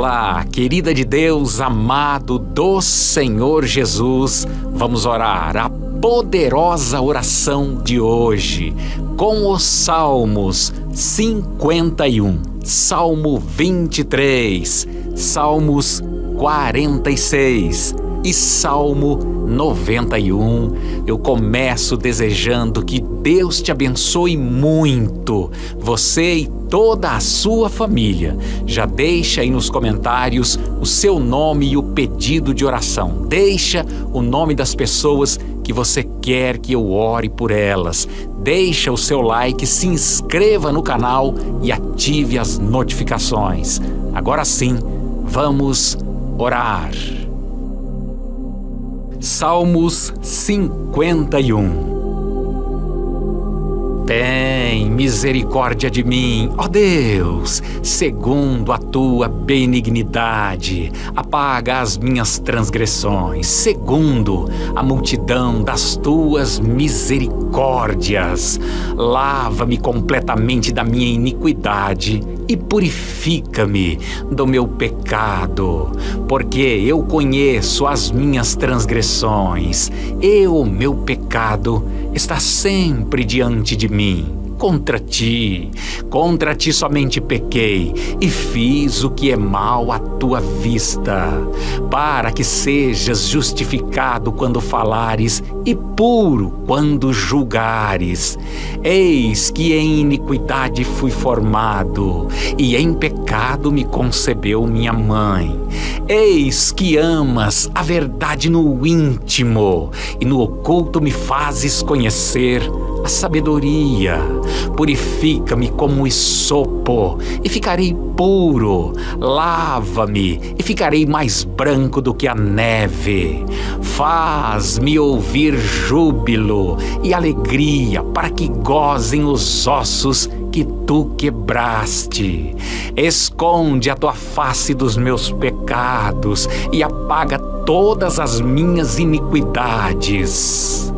Olá, querida de Deus, amado do Senhor Jesus, vamos orar a poderosa oração de hoje com os Salmos 51, Salmo 23, Salmos 46 e Salmo 91. Eu começo desejando que Deus te abençoe muito, você e toda a sua família. Já deixa aí nos comentários o seu nome e o pedido de oração. Deixa o nome das pessoas que você quer que eu ore por elas. Deixa o seu like, se inscreva no canal e ative as notificações. Agora sim, vamos orar. Salmos 51. Tem misericórdia de mim, ó Deus, segundo a tua benignidade. Apaga as minhas transgressões, segundo a multidão das tuas misericórdias. Lava-me completamente da minha iniquidade e purifica-me do meu pecado, porque eu conheço as minhas transgressões, e o meu pecado está sempre diante de mim. Contra ti somente pequei e fiz o que é mal à tua vista, para que sejas justificado quando falares e puro quando julgares. Eis que em iniquidade fui formado, e em pecado me concebeu minha mãe. Eis que amas a verdade no íntimo, e no oculto me fazes conhecer a sabedoria. Purifica-me como esopo e ficarei puro. Lava-me e ficarei mais branco do que a neve. Faz-me ouvir júbilo e alegria, para que gozem os ossos que tu quebraste. Esconde a tua face dos meus pecados e apaga todas as minhas iniquidades.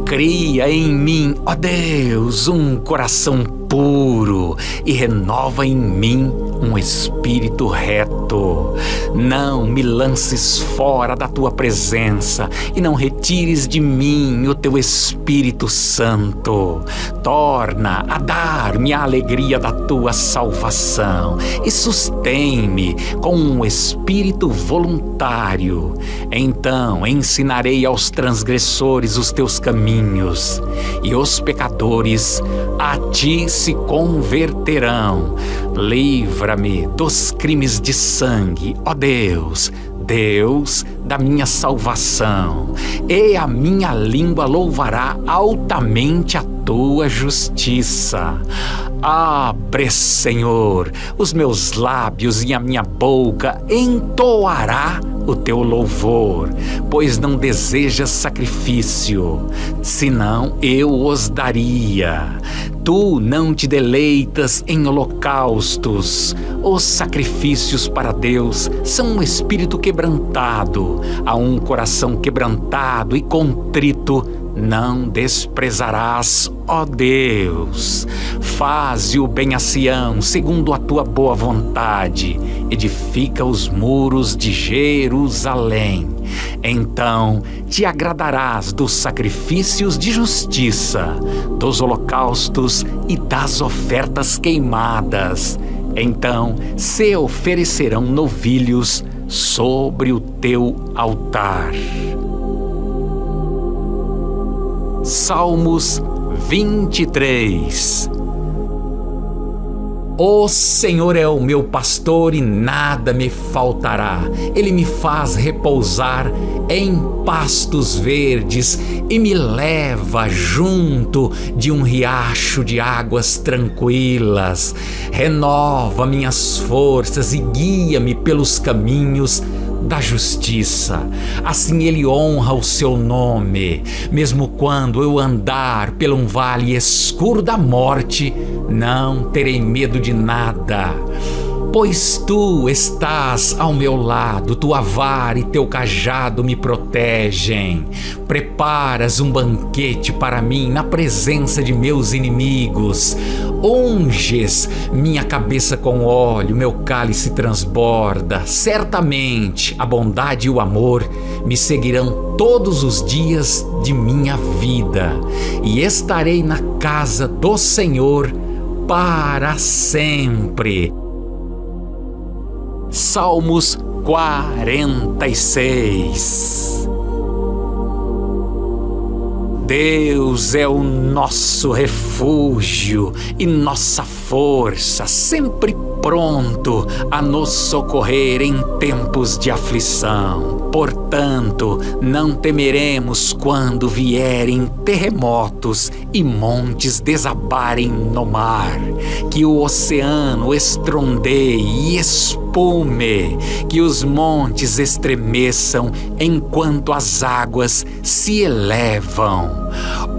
Cria em mim, ó Deus, um coração puro e renova em mim um espírito reto. Não me lances fora da tua presença e não retires de mim o teu Espírito Santo. Torna a dar-me a alegria da tua salvação e sustém-me com um espírito voluntário. Então ensinarei aos transgressores os teus caminhos, e os pecadores a ti se converterão. Livra-me dos crimes de sangue, ó Deus, Deus da minha salvação, e a minha língua louvará altamente a tua justiça. Abre, Senhor, os meus lábios, e a minha boca entoará o teu louvor, pois não desejas sacrifício, senão eu os daria. Tu não te deleitas em holocaustos. Os sacrifícios para Deus são um espírito quebrantado. A um coração quebrantado e contrito não desprezarás, ó Deus. Faze o bem a Sião, segundo a tua boa vontade. Edifica os muros de Jerusalém. Então te agradarás dos sacrifícios de justiça, dos holocaustos e das ofertas queimadas. Então se oferecerão novilhos sobre o teu altar. Salmos 23. O Senhor é o meu pastor e nada me faltará. Ele me faz repousar em pastos verdes e me leva junto de um riacho de águas tranquilas. Renova minhas forças e guia-me pelos caminhos da justiça. Assim ele honra o seu nome. Mesmo quando eu andar por um vale escuro da morte, não terei medo de nada, Pois tu estás ao meu lado, tua vara e teu cajado me protegem. Preparas um banquete para mim na presença de meus inimigos. Unges minha cabeça com óleo, meu cálice transborda. Certamente a bondade e o amor me seguirão todos os dias de minha vida, e estarei na casa do Senhor para sempre. Salmos 46. Deus é o nosso refúgio e nossa força, sempre pronto a nos socorrer em tempos de aflição. Portanto, não temeremos quando vierem terremotos e montes desabarem no mar, que o oceano estrondeie e espume, que os montes estremeçam enquanto as águas se elevam.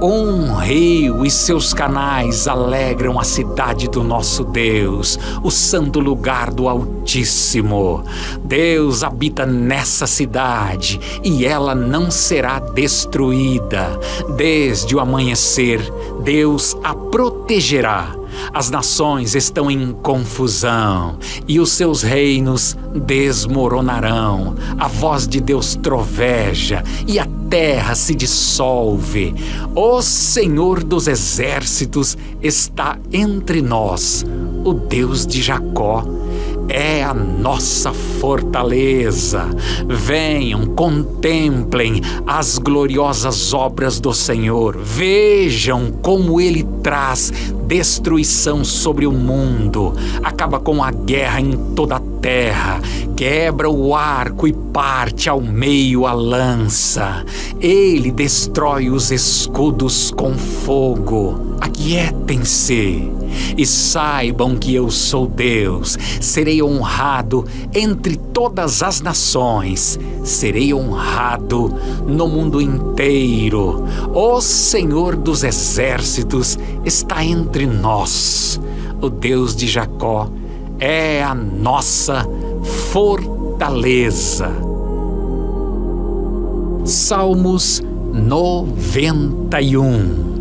Um rio e seus canais alegram a cidade do nosso Deus, o santo lugar do Altíssimo. Deus habita nessa cidade e ela não será destruída. Desde o amanhecer, Deus a protegerá. As nações estão em confusão e os seus reinos desmoronarão. A voz de Deus troveja e a terra se dissolve. O Senhor dos exércitos está entre nós. O Deus de Jacó é a nossa fortaleza. Venham, contemplem as gloriosas obras do Senhor. Vejam como Ele traz destruição sobre o mundo, acaba com a guerra em toda a terra, quebra o arco e parte ao meio a lança. Ele destrói os escudos com fogo. Aquietem-se e saibam que eu sou Deus. Serei honrado entre todas as nações. Serei honrado no mundo inteiro. O Senhor dos exércitos está entre nós. O Deus de Jacó é a nossa fortaleza. Salmos 91.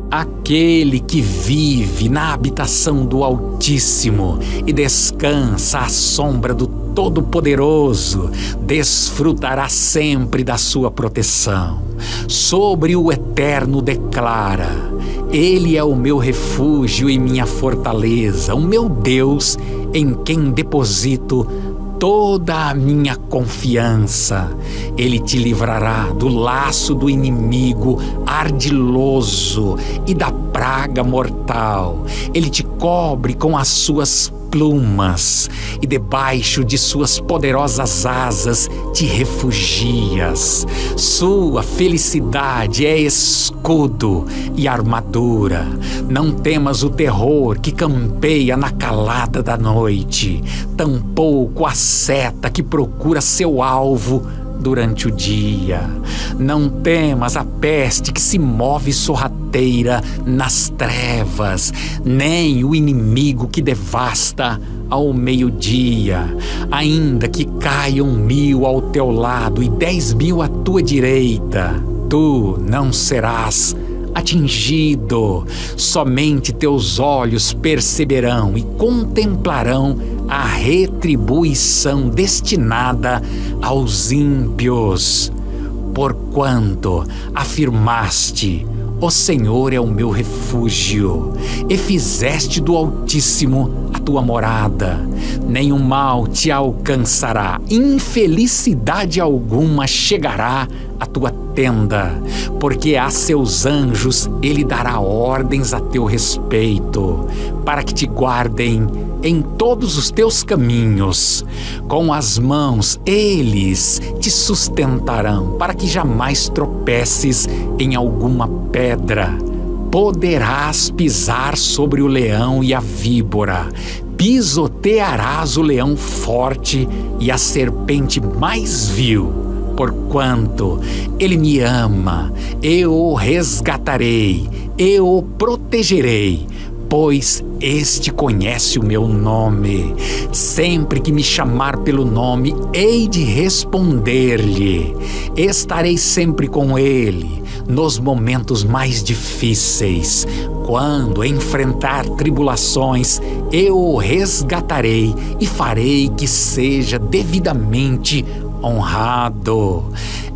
Aquele que vive na habitação do Altíssimo e descansa à sombra do Todo-Poderoso, desfrutará sempre da sua proteção. Sobre o Eterno declara: Ele é o meu refúgio e minha fortaleza, o meu Deus em quem deposito toda a minha confiança. Ele te livrará do laço do inimigo ardiloso e da praga mortal. Ele te cobre com as suas plumas e debaixo de suas poderosas asas te refugias. Sua felicidade é escudo e armadura. Não temas o terror que campeia na calada da noite, tampouco a seta que procura seu alvo durante o dia. Não temas a peste que se move sorrateira nas trevas, nem o inimigo que devasta ao meio-dia. Ainda que caiam 1000 ao teu lado e 10.000 à tua direita, tu não serás atingido. Somente teus olhos perceberão e contemplarão a retribuição destinada aos ímpios. Porquanto afirmaste: o Senhor é o meu refúgio, e fizeste do Altíssimo a tua morada. Nenhum mal te alcançará, infelicidade alguma chegará à tua tenda, porque a seus anjos ele dará ordens a teu respeito, para que te guardem em todos os teus caminhos. Com as mãos eles te sustentarão, para que jamais tropeces em alguma pedra. Poderás pisar sobre o leão e a víbora, pisotearás o leão forte e a serpente mais vil. Porquanto ele me ama, eu o resgatarei, eu o protegerei, pois este conhece o meu nome. Sempre que me chamar pelo nome, hei de responder-lhe. Estarei sempre com ele nos momentos mais difíceis. Quando enfrentar tribulações, eu o resgatarei e farei que seja devidamente honrado.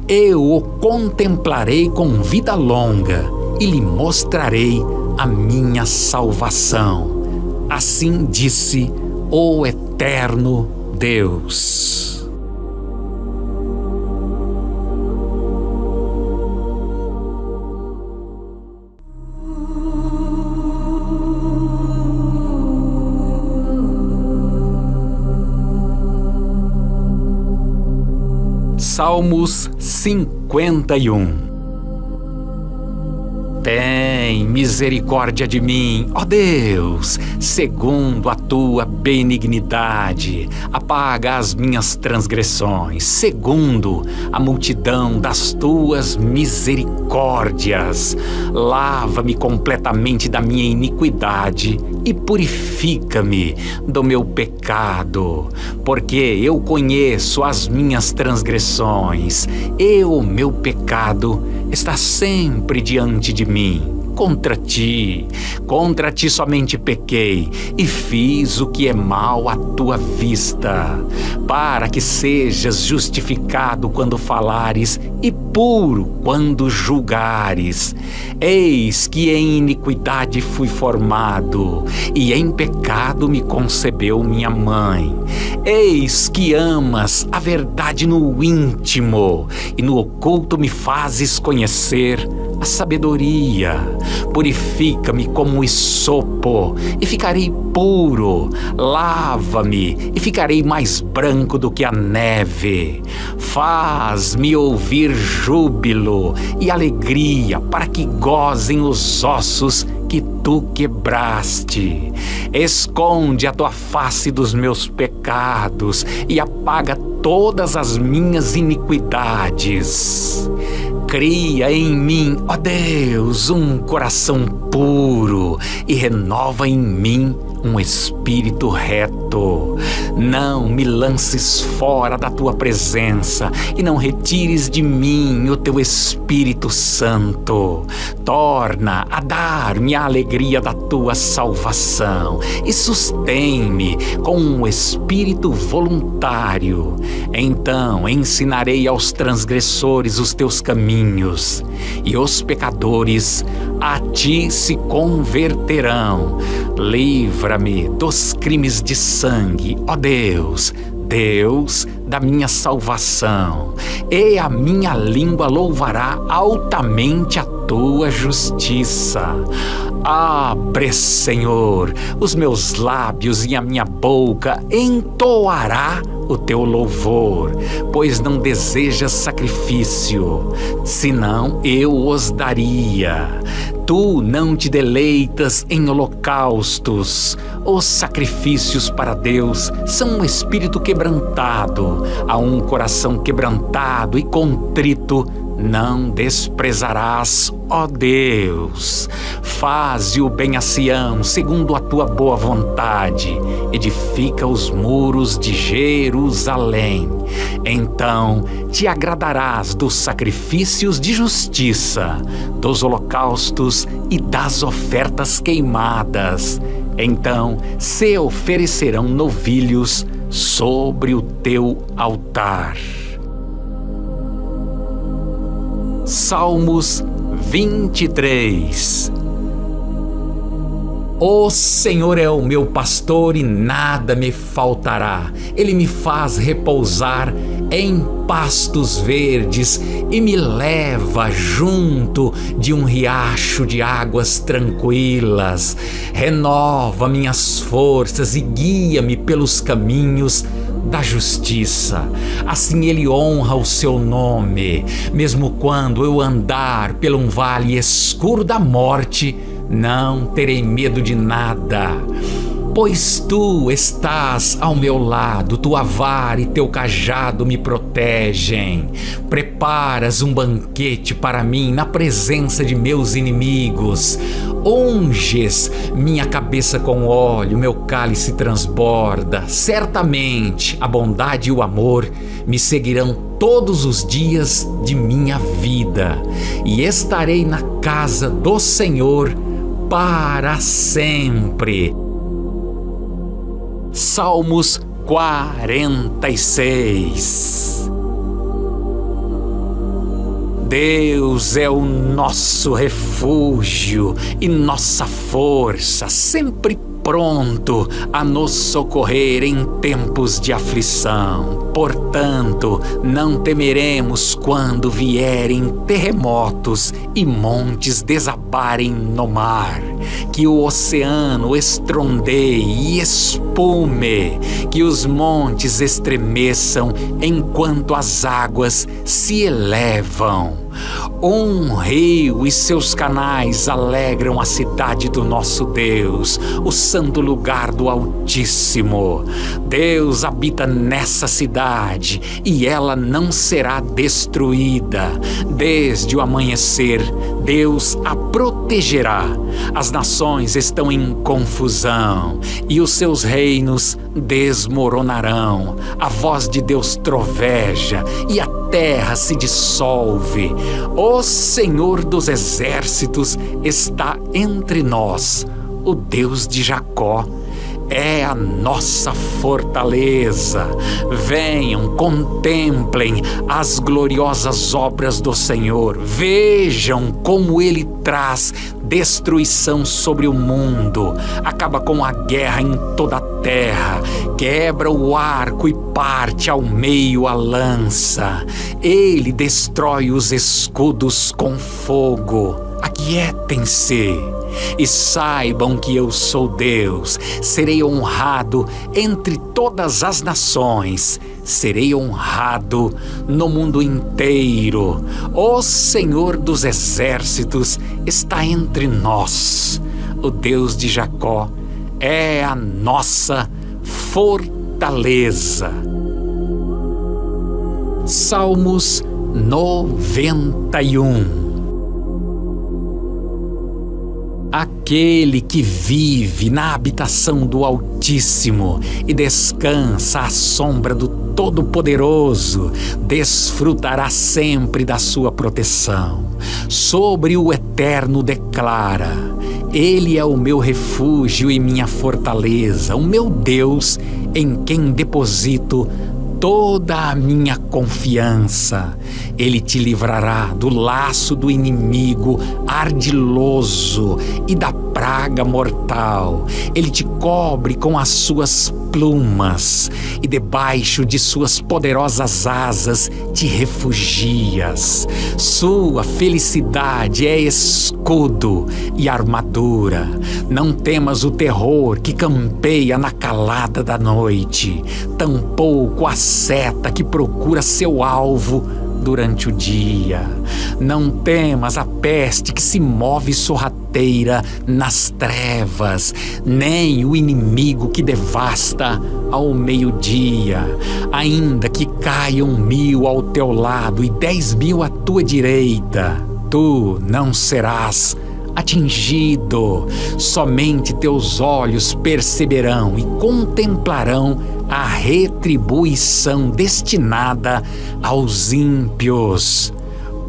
Eu o contemplarei com vida longa e lhe mostrarei a minha salvação. Assim disse o eterno Deus. Salmos 51. Tem misericórdia de mim, ó Deus, segundo a tua benignidade. Apaga as minhas transgressões, segundo a multidão das tuas misericórdias. Lava-me completamente da minha iniquidade e purifica-me do meu pecado, porque eu conheço as minhas transgressões e o meu pecado está sempre diante de mim. Contra ti somente pequei e fiz o que é mal à tua vista, para que sejas justificado quando falares e puro quando julgares. Eis que em iniquidade fui formado, e em pecado me concebeu minha mãe. Eis que amas a verdade no íntimo, e no oculto me fazes conhecer a sabedoria. Purifica-me como esopo e ficarei puro. Lava-me e ficarei mais branco do que a neve. Faz-me ouvir júbilo e alegria, para que gozem os ossos que tu quebraste. Esconde a tua face dos meus pecados e apaga todas as minhas iniquidades. Cria em mim, ó Deus, um coração puro e renova em mim um espírito reto. Não me lances fora da tua presença e não retires de mim o teu Espírito Santo. Torna a dar-me a alegria da tua salvação e sustém-me com um espírito voluntário. Então ensinarei aos transgressores os teus caminhos, e os pecadores a ti se converterão. Livra-me dos crimes de sangue, ó Deus, Deus da minha salvação, e a minha língua louvará altamente a tua justiça. Abre, Senhor, os meus lábios, e a minha boca entoará o teu louvor, pois não desejas sacrifício, senão eu os daria. Tu não te deleitas em holocaustos. Os sacrifícios para Deus são um espírito quebrantado. A um coração quebrantado e contrito não desprezarás, ó Deus. Faze o bem a Sião, segundo a tua boa vontade. Edifica os muros de Jerusalém. Então te agradarás dos sacrifícios de justiça, dos holocaustos e das ofertas queimadas. Então se oferecerão novilhos sobre o teu altar. Salmos 23. O Senhor é o meu pastor e nada me faltará. Ele me faz repousar em pastos verdes e me leva junto de um riacho de águas tranquilas. Renova minhas forças e guia-me pelos caminhos da justiça. Assim ele honra o seu nome. Mesmo quando eu andar por um vale escuro da morte, não terei medo de nada, Pois tu estás ao meu lado, tua vara e teu cajado me protegem. Preparas um banquete para mim na presença de meus inimigos. Unges minha cabeça com óleo, meu cálice transborda. Certamente a bondade e o amor me seguirão todos os dias de minha vida, e estarei na casa do Senhor para sempre. Salmos 46. Deus é o nosso refúgio e nossa força, sempre pronto a nos socorrer em tempos de aflição. Portanto, não temeremos quando vierem terremotos e montes desabarem no mar, que o oceano estrondeie e espume, que os montes estremeçam enquanto as águas se elevam. Um rio e seus canais alegram a cidade do nosso Deus, o santo lugar do Altíssimo. Deus habita nessa cidade e ela não será destruída. Desde o amanhecer, Deus a protegerá. As nações estão em confusão e os seus reinos desmoronarão. A voz de Deus troveja e a terra se dissolve. O Senhor dos exércitos está entre nós. O Deus de Jacó é a nossa fortaleza. Venham, contemplem as gloriosas obras do Senhor. Vejam como Ele traz destruição sobre o mundo, acaba com a guerra em toda a terra, quebra o arco e parte ao meio a lança. Ele destrói os escudos com fogo. Aquietem-se e saibam que eu sou Deus. Serei honrado entre todas as nações. Serei honrado no mundo inteiro. O Senhor dos exércitos está entre nós. O Deus de Jacó é a nossa fortaleza. Salmos 91. Aquele que vive na habitação do Altíssimo e descansa à sombra do Todo-Poderoso, desfrutará sempre da sua proteção. Sobre o Eterno declara: Ele é o meu refúgio e minha fortaleza, o meu Deus em quem deposito toda a minha confiança. Ele te livrará do laço do inimigo ardiloso e da praga mortal. Ele te cobre com as suas plumas e debaixo de suas poderosas asas te refugias. Sua felicidade é escudo e armadura. Não temas o terror que campeia na calada da noite, tampouco a seta que procura seu alvo durante o dia. Não temas a peste que se move sorrateira nas trevas, nem o inimigo que devasta ao meio-dia. Ainda que caiam 1000 ao teu lado e 10.000 à tua direita, tu não serás atingido. Somente teus olhos perceberão e contemplarão a retribuição destinada aos ímpios.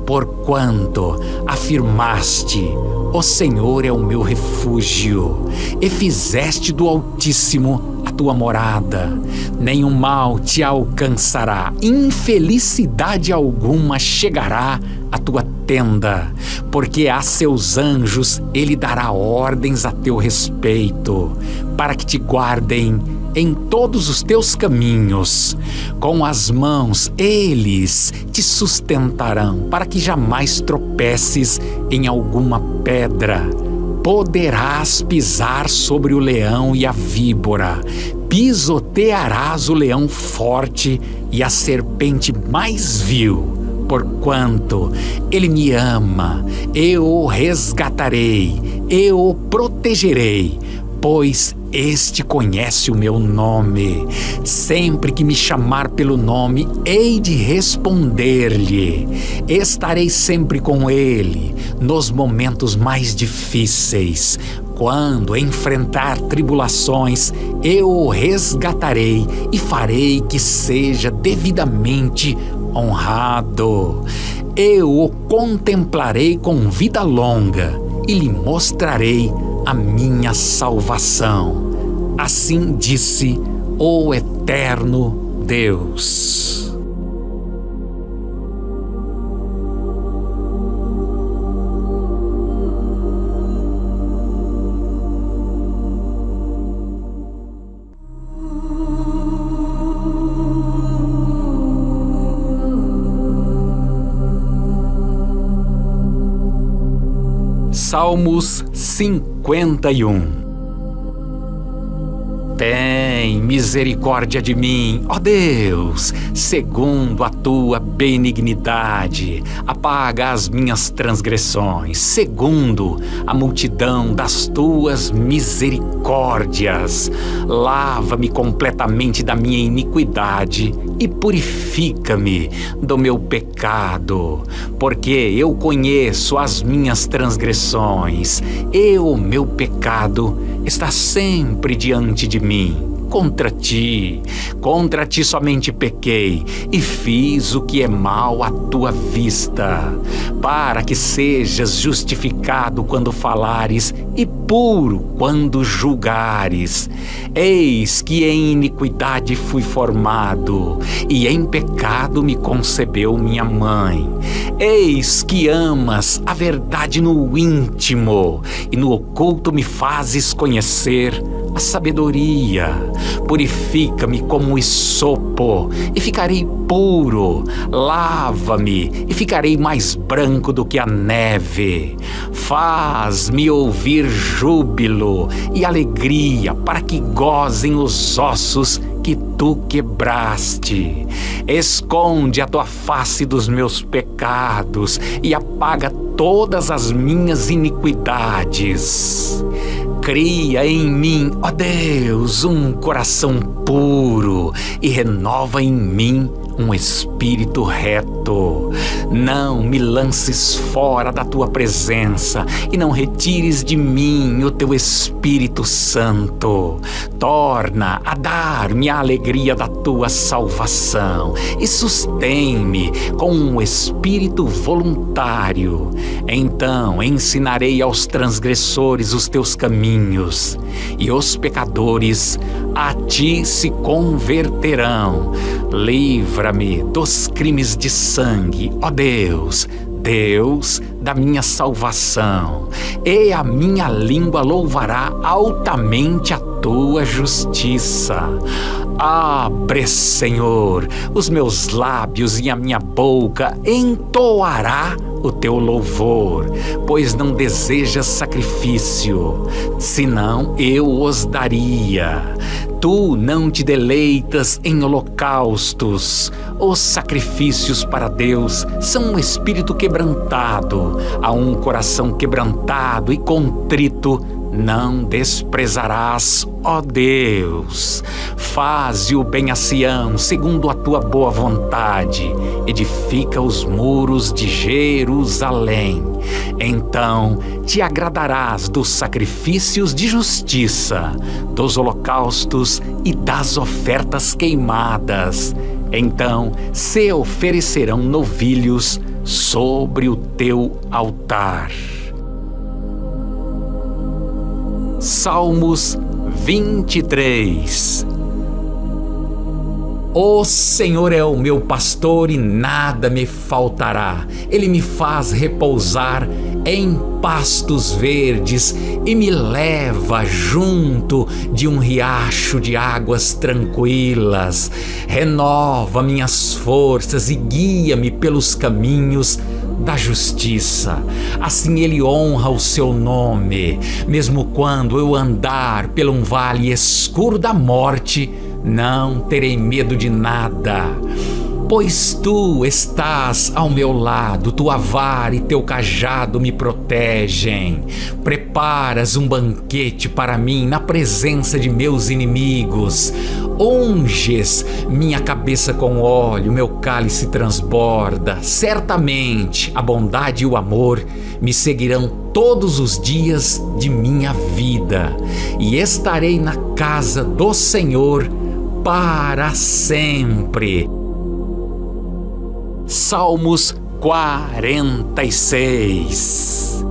Porquanto afirmaste: o Senhor é o meu refúgio, e fizeste do Altíssimo a tua morada, nenhum mal te alcançará, infelicidade alguma chegará à tua tenda, porque a seus anjos ele dará ordens a teu respeito, para que te guardem em todos os teus caminhos. Com as mãos eles te sustentarão, para que jamais tropeces em alguma pedra. Poderás pisar sobre o leão e a víbora, pisotearás o leão forte e a serpente mais vil. Porquanto ele me ama, eu o resgatarei, eu o protegerei, pois este conhece o meu nome. Sempre que me chamar pelo nome, hei de responder-lhe. Estarei sempre com ele nos momentos mais difíceis. Quando enfrentar tribulações, eu o resgatarei e farei que seja devidamente honrado. Eu o contemplarei com vida longa e lhe mostrarei a minha salvação. Assim disse o eterno Deus. Salmos 51. Tem misericórdia de mim, ó Deus, segundo a tua benignidade. Apaga as minhas transgressões, segundo a multidão das tuas misericórdias. Lava-me completamente da minha iniquidade e purifica-me do meu pecado, porque eu conheço as minhas transgressões e o meu pecado está sempre diante de mim. Contra ti somente pequei e fiz o que é mal à tua vista, para que sejas justificado quando falares e puro quando julgares. Eis que em iniquidade fui formado, e em pecado me concebeu minha mãe. Eis que amas a verdade no íntimo, e no oculto me fazes conhecer a sabedoria. Purifica-me como esopo e ficarei puro. Lava-me e ficarei mais branco do que a neve. Faz-me ouvir júbilo e alegria, para que gozem os ossos que tu quebraste. Esconde a tua face dos meus pecados e apaga todas as minhas iniquidades. Cria em mim, ó Deus, um coração puro e renova em mim um espírito reto. Não me lances fora da tua presença e não retires de mim o teu Espírito Santo. Torna a dar-me a alegria da tua salvação e sustém-me com um espírito voluntário. Então ensinarei aos transgressores os teus caminhos, e os pecadores a ti se converterão. Livra-me dos crimes de sangue, ó Deus, Deus da minha salvação, e a minha língua louvará altamente a tua justiça. Abre, Senhor, os meus lábios, e a minha boca entoará o teu louvor, pois não desejas sacrifício, senão eu os daria. Tu não te deleitas em holocaustos. Os sacrifícios para Deus são um espírito quebrantado. A um coração quebrantado e contrito não desprezarás, ó Deus. Faze o bem a Sião, segundo a tua boa vontade. Edifica os muros de Jerusalém. Então te agradarás dos sacrifícios de justiça, dos holocaustos e das ofertas queimadas. Então se oferecerão novilhos sobre o teu altar. Salmos 23. O Senhor é o meu pastor e nada me faltará. Ele me faz repousar em pastos verdes e me leva junto de um riacho de águas tranquilas. Renova minhas forças e guia-me pelos caminhos da justiça. Assim ele honra o seu nome. Mesmo quando eu andar por um vale escuro da morte, não terei medo de nada, Pois tu estás ao meu lado, tua vara e teu cajado me protegem. Preparas um banquete para mim na presença de meus inimigos. Unges minha cabeça com óleo, meu cálice transborda. Certamente a bondade e o amor me seguirão todos os dias de minha vida, e estarei na casa do Senhor para sempre. Salmos 46.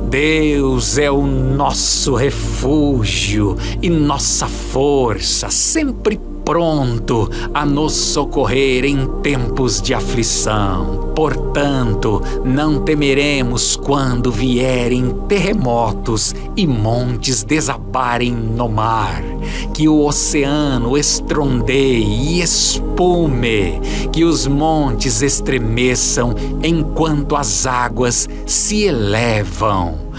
Deus é o nosso refúgio e nossa força, sempre pronto a nos socorrer em tempos de aflição. Portanto, não temeremos quando vierem terremotos e montes desabarem no mar, que o oceano estrondeie e espume, que os montes estremeçam enquanto as águas se elevam.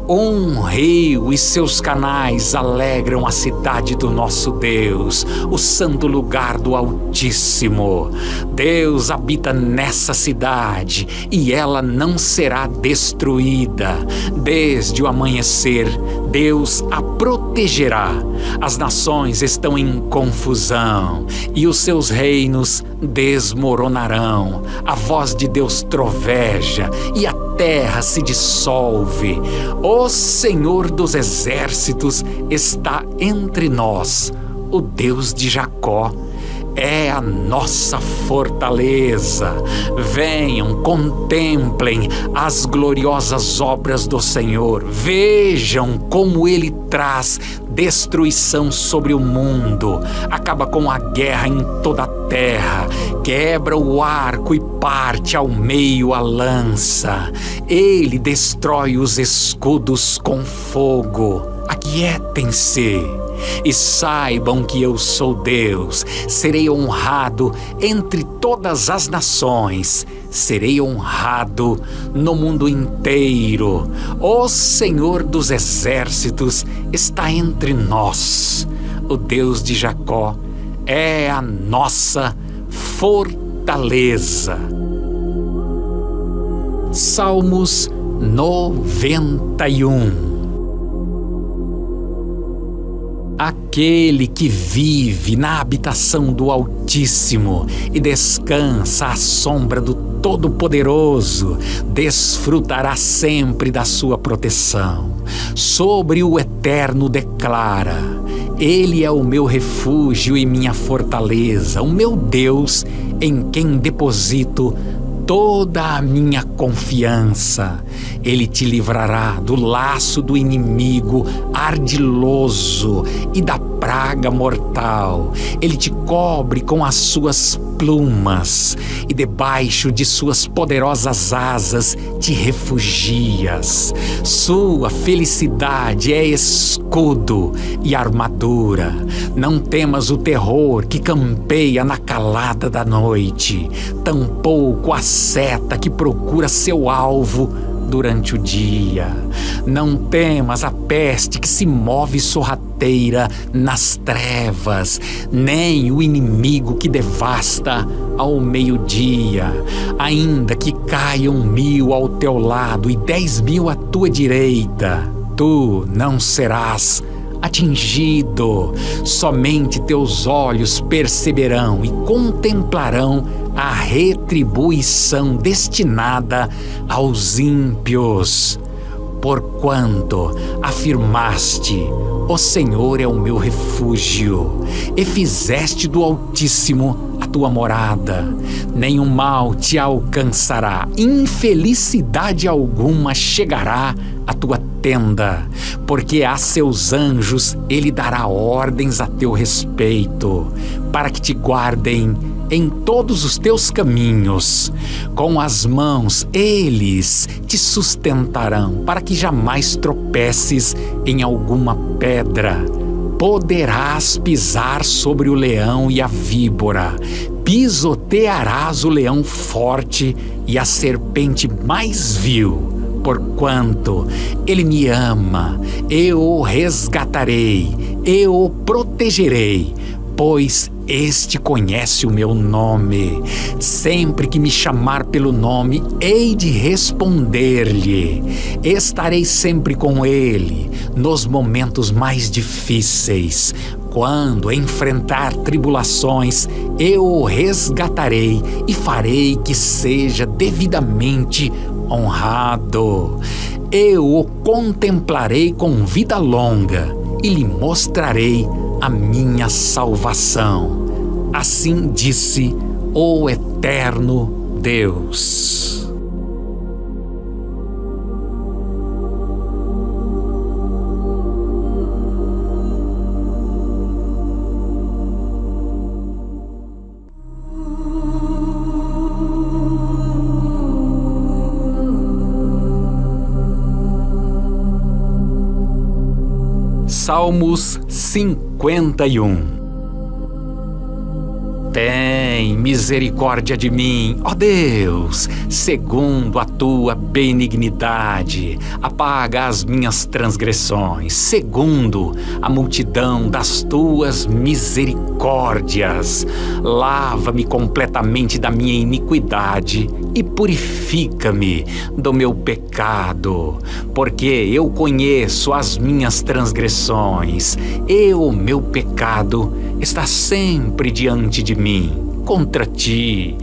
Um rio e seus canais alegram a cidade do nosso Deus, o santo lugar do Altíssimo. Deus habita nessa cidade e ela não será destruída. Desde o amanhecer, Deus a protegerá. As nações estão em confusão e os seus reinos desmoronarão. A voz de Deus troveja e a terra se dissolve. O Senhor dos exércitos está entre nós. O Deus de Jacó é a nossa fortaleza. Venham, contemplem as gloriosas obras do Senhor. Vejam como Ele traz destruição sobre o mundo. Acaba com a guerra em toda a terra. Quebra o arco e parte ao meio a lança. Ele destrói os escudos com fogo. Aquietem-se e saibam que eu sou Deus. Serei honrado entre todas as nações. Serei honrado no mundo inteiro. O Senhor dos exércitos está entre nós. O Deus de Jacó é a nossa fortaleza. Salmos 91. Aquele que vive na habitação do Altíssimo e descansa à sombra do Todo-Poderoso, desfrutará sempre da sua proteção. Sobre o Eterno declara: Ele é o meu refúgio e minha fortaleza, o meu Deus em quem deposito toda a minha confiança. Ele te livrará do laço do inimigo ardiloso e da praga mortal. Ele te cobre com as suas plumas e debaixo de suas poderosas asas te refugias. Sua felicidade é escudo e armadura. Não temas o terror que campeia na calada da noite, tampouco a seta que procura seu alvo durante o dia. Não temas a peste que se move sorrateira nas trevas, nem o inimigo que devasta ao meio-dia. Ainda que caiam 1000 ao teu lado e 10.000 à tua direita, tu não serás atingido. Somente teus olhos perceberão e contemplarão a retribuição destinada aos ímpios. Porquanto afirmaste: o Senhor é o meu refúgio, e fizeste do Altíssimo a tua morada. Nenhum mal te alcançará, infelicidade alguma chegará à tua tenda, porque a seus anjos ele dará ordens a teu respeito, para que te guardem em todos os teus caminhos. Com as mãos eles te sustentarão, para que jamais tropeces em alguma pedra. Poderás pisar sobre o leão e a víbora, pisotearás o leão forte e a serpente mais vil. Porquanto ele me ama, eu o resgatarei, eu o protegerei, pois Este conhece o meu nome. Sempre que me chamar pelo nome, hei de responder-lhe. Estarei sempre com ele nos momentos mais difíceis. Quando enfrentar tribulações, eu o resgatarei e farei que seja devidamente honrado. Eu o contemplarei com vida longa e lhe mostrarei a minha salvação. Assim disse o eterno Deus. Salmos 51. Tem misericórdia de mim, ó Deus, segundo a tua benignidade. Apaga as minhas transgressões, segundo a multidão das tuas misericórdias. Lava-me completamente da minha iniquidade e purifica-me do meu pecado, porque eu conheço as minhas transgressões e o meu pecado está sempre diante de mim. Contra ti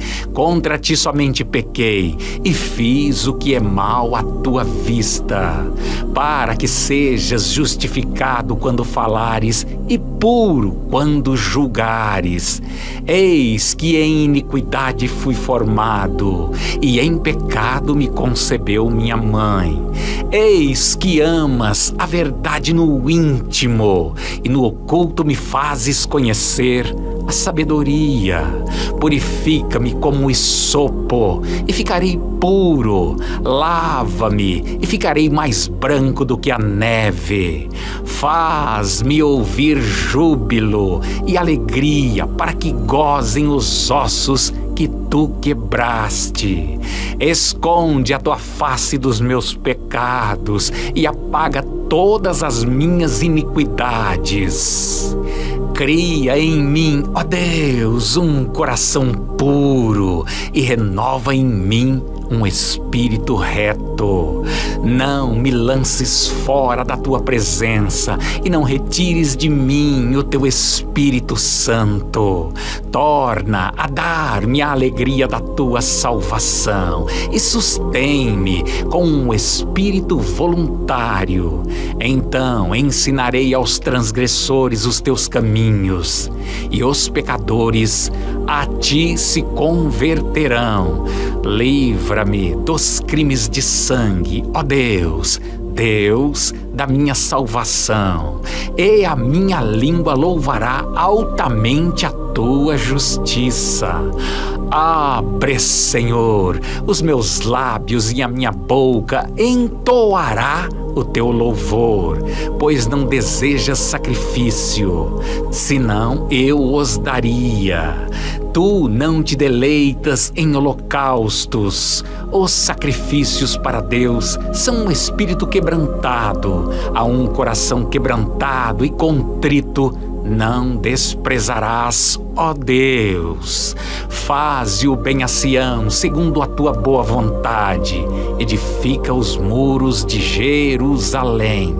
somente pequei e fiz o que é mal à tua vista, para que sejas justificado quando falares e puro quando julgares. Eis que em iniquidade fui formado, e em pecado me concebeu minha mãe. Eis que amas a verdade no íntimo, e no oculto me fazes conhecer a sabedoria. Purifica-me como esopo e ficarei puro. Lava-me e ficarei mais branco do que a neve. Faz-me ouvir júbilo e alegria, para que gozem os ossos que tu quebraste. Esconde a tua face dos meus pecados e apaga todas as minhas iniquidades. Cria em mim, ó Deus, um coração puro e renova em mim um espírito reto. Não me lances fora da tua presença e não retires de mim o teu Espírito Santo. Torna a dar-me a alegria da tua salvação e sustém-me com um espírito voluntário. Então ensinarei aos transgressores os teus caminhos, e os pecadores a ti se converterão. Livra-me dos crimes de sangue, ó Deus, Deus da minha salvação, e a minha língua louvará altamente a tua justiça. Abre, Senhor, os meus lábios, e a minha boca entoará o teu louvor, pois não desejas sacrifício, senão eu os daria. Tu não te deleitas em holocaustos. Os sacrifícios para Deus são um espírito quebrantado. A um coração quebrantado e contrito não desprezarás, ó Deus. Faze o bem a Sião, segundo a tua boa vontade. Edifica os muros de Jerusalém.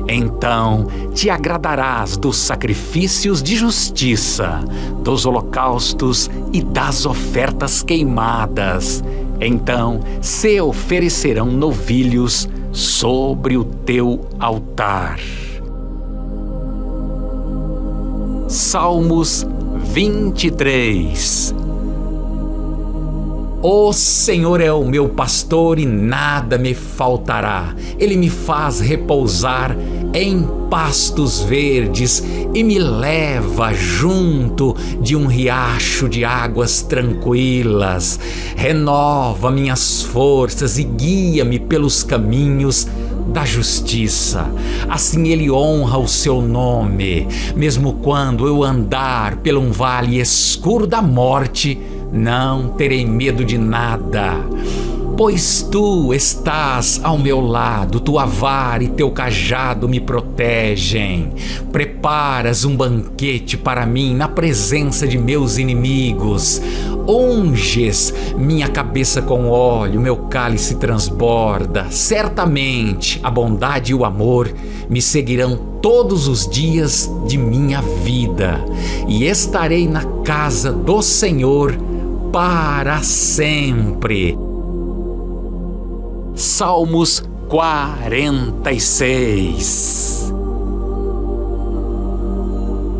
Então te agradarás dos sacrifícios de justiça, dos holocaustos e das ofertas queimadas. Então se oferecerão novilhos sobre o teu altar. Salmos 23. O Senhor é o meu pastor e nada me faltará. Ele me faz repousar em pastos verdes e me leva junto de um riacho de águas tranquilas. Renova minhas forças e guia-me pelos caminhos da justiça. Assim ele honra o seu nome. Mesmo quando eu andar por um vale escuro da morte, não terei medo de nada, Pois tu estás ao meu lado, tua vara e teu cajado me protegem. Preparas um banquete para mim na presença de meus inimigos. Unges minha cabeça com óleo, meu cálice transborda. Certamente a bondade e o amor me seguirão todos os dias de minha vida, e estarei na casa do Senhor para sempre. Salmos 46.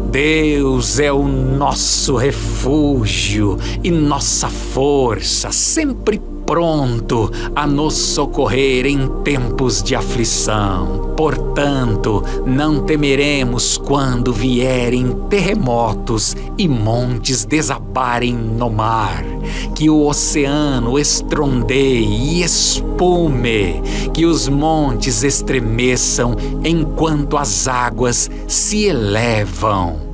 Deus é o nosso refúgio e nossa força, sempre pronto a nos socorrer em tempos de aflição. Portanto, não temeremos quando vierem terremotos e montes desabarem no mar, que o oceano estrondeie e espume, que os montes estremeçam enquanto as águas se elevam.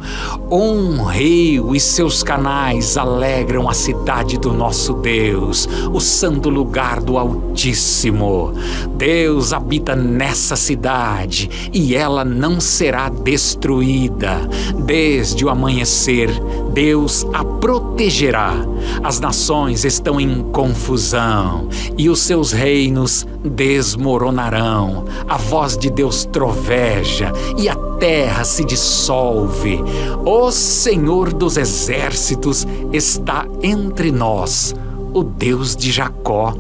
Um rio e seus canais alegram a cidade do nosso Deus, o santo lugar do Altíssimo. Deus habita nessa cidade e ela não será destruída. Desde o amanhecer, Deus a protegerá. As nações estão em confusão e os seus reinos desmoronarão. A voz de Deus troveja e a terra se dissolve. O Senhor dos exércitos está entre nós. O Deus de Jacó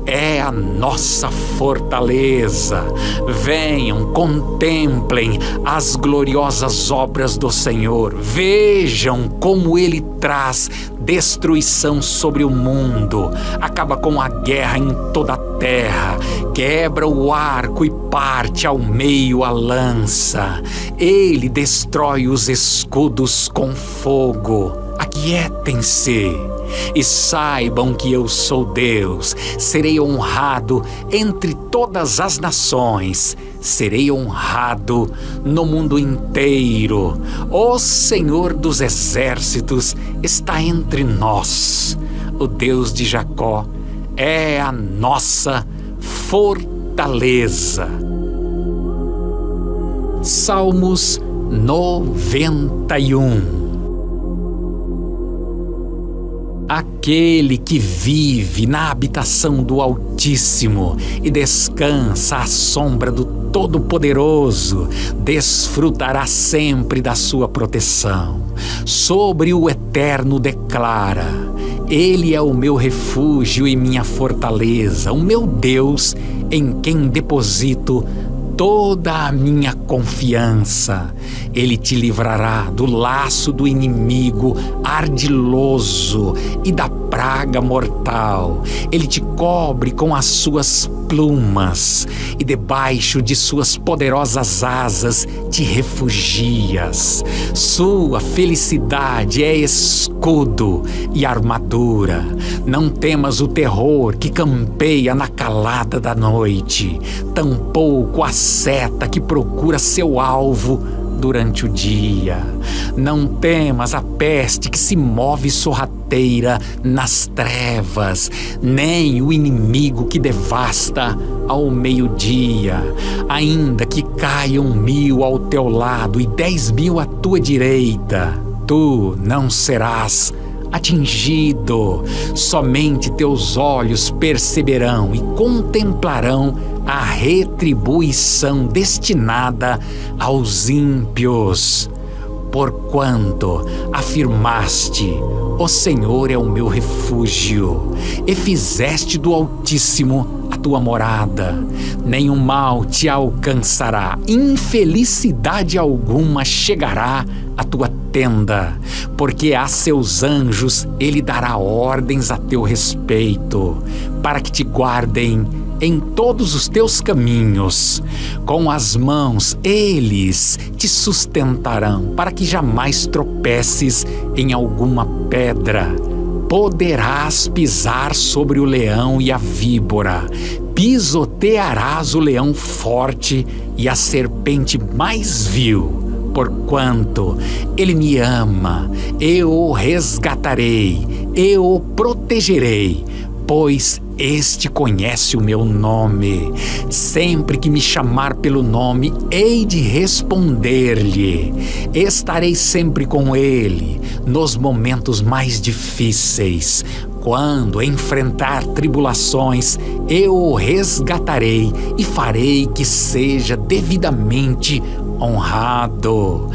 é a nossa fortaleza. Venham, contemplem as gloriosas obras do Senhor. Vejam como Ele traz destruição sobre o mundo. Acaba com a guerra em toda a terra. Quebra o arco e parte ao meio a lança. Ele destrói os escudos com fogo. Aquietem-se e saibam que eu sou Deus. Serei honrado entre todas as nações. Serei honrado no mundo inteiro. O Senhor dos exércitos está entre nós. O Deus de Jacó é a nossa fortaleza. Salmos 91. Aquele que vive na habitação do Altíssimo e descansa à sombra do Todo-Poderoso, desfrutará sempre da sua proteção. Sobre o Eterno declara: Ele é o meu refúgio e minha fortaleza, o meu Deus em quem deposito toda a minha confiança. Ele te livrará do laço do inimigo ardiloso e da praga mortal. Ele te cobre com as suas plumas e debaixo de suas poderosas asas te refugias. Sua felicidade é escudo e armadura. Não temas o terror que campeia na calada da noite, tampouco a seta que procura seu alvo durante o dia. Não temas a peste que se move sorrateira nas trevas, nem o inimigo que devasta ao meio-dia. Ainda que caiam 1000 ao teu lado e 10.000 à tua direita, tu não serás atingido. Somente teus olhos perceberão e contemplarão a retribuição destinada aos ímpios. Porquanto afirmaste: o Senhor é o meu refúgio, e fizeste do Altíssimo a tua morada. Nenhum mal te alcançará, infelicidade alguma chegará à tua tenda, porque a seus anjos ele dará ordens a teu respeito, para que te guardem em todos os teus caminhos. Com as mãos eles te sustentarão, para que jamais tropeces em alguma pedra. Poderás pisar sobre o leão e a víbora, pisotearás o leão forte e a serpente mais vil. Porquanto ele me ama, eu o resgatarei, eu o protegerei, pois este conhece o meu nome. Sempre que me chamar pelo nome, hei de responder-lhe. Estarei sempre com ele nos momentos mais difíceis. Quando enfrentar tribulações, eu o resgatarei e farei que seja devidamente honrado.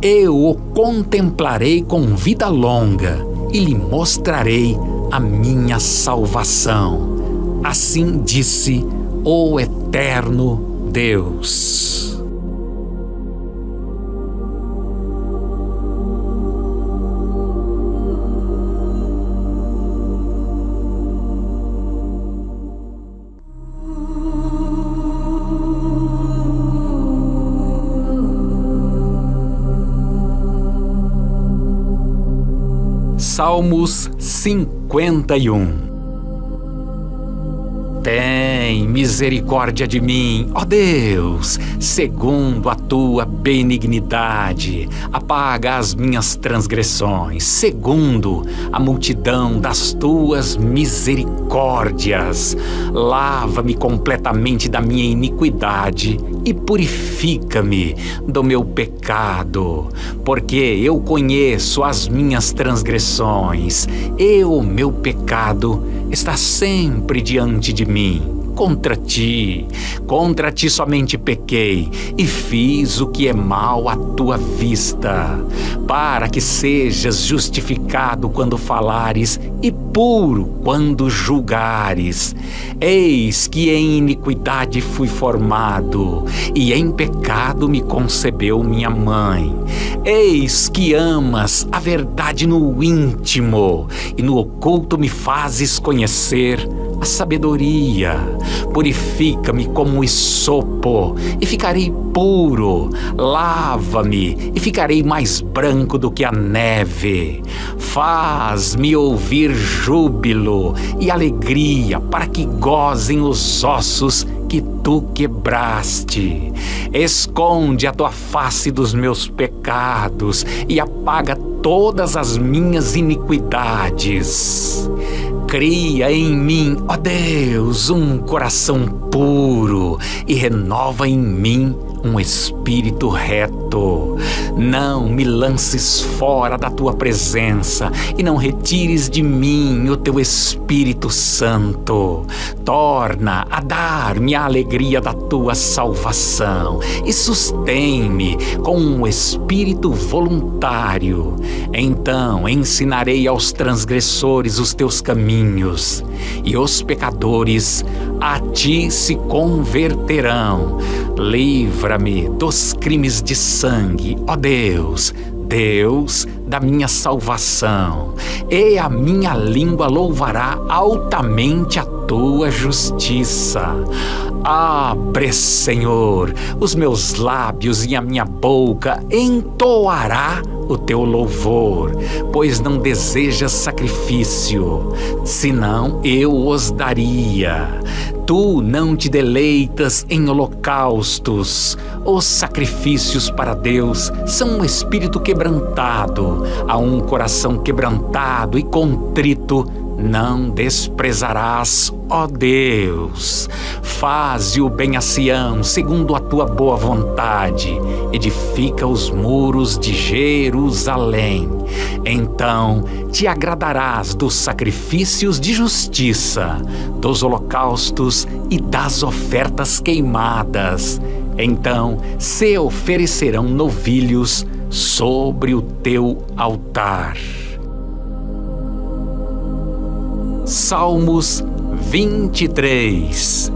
Eu o contemplarei com vida longa e lhe mostrarei a minha salvação. Assim disse o eterno Deus. Salmos 51. Tem misericórdia de mim, ó Deus, segundo a tua benignidade. Apaga as minhas transgressões, segundo a multidão das tuas misericórdias. Lava-me completamente da minha iniquidade e purifica-me do meu pecado, porque eu conheço as minhas transgressões e o meu pecado está sempre diante de mim. Contra ti somente pequei e fiz o que é mal à tua vista, para que sejas justificado quando falares e puro quando julgares. Eis que em iniquidade fui formado, e em pecado me concebeu minha mãe. Eis que amas a verdade no íntimo, e no oculto me fazes conhecer a sabedoria. Purifica-me como esopo e ficarei puro. Lava-me e ficarei mais branco do que a neve. Faz-me ouvir júbilo e alegria, para que gozem os ossos que tu quebraste. Esconde a tua face dos meus pecados e apaga todas as minhas iniquidades. Cria em mim, ó Deus, um coração puro e renova em mim um espírito reto. Não me lances fora da tua presença e não retires de mim o teu Espírito Santo. Torna a dar-me a alegria da tua salvação e sustém-me com um espírito voluntário. Então ensinarei aos transgressores os teus caminhos, e os pecadores a ti se converterão. Livra-me dos crimes de sangue, ó Deus, Deus da minha salvação, e a minha língua louvará altamente a tua justiça. Abre, Senhor, os meus lábios, e a minha boca entoará o teu louvor, pois não desejas sacrifício, senão eu os daria. Tu não te deleitas em holocaustos. Os sacrifícios para Deus são um espírito quebrantado. A um coração quebrantado e contrito não desprezarás, ó Deus. Faze o bem a Sião, segundo a tua boa vontade. Edifica os muros de Jerusalém. Então te agradarás dos sacrifícios de justiça, dos holocaustos e das ofertas queimadas. Então se oferecerão novilhos sobre o teu altar. Salmos 23.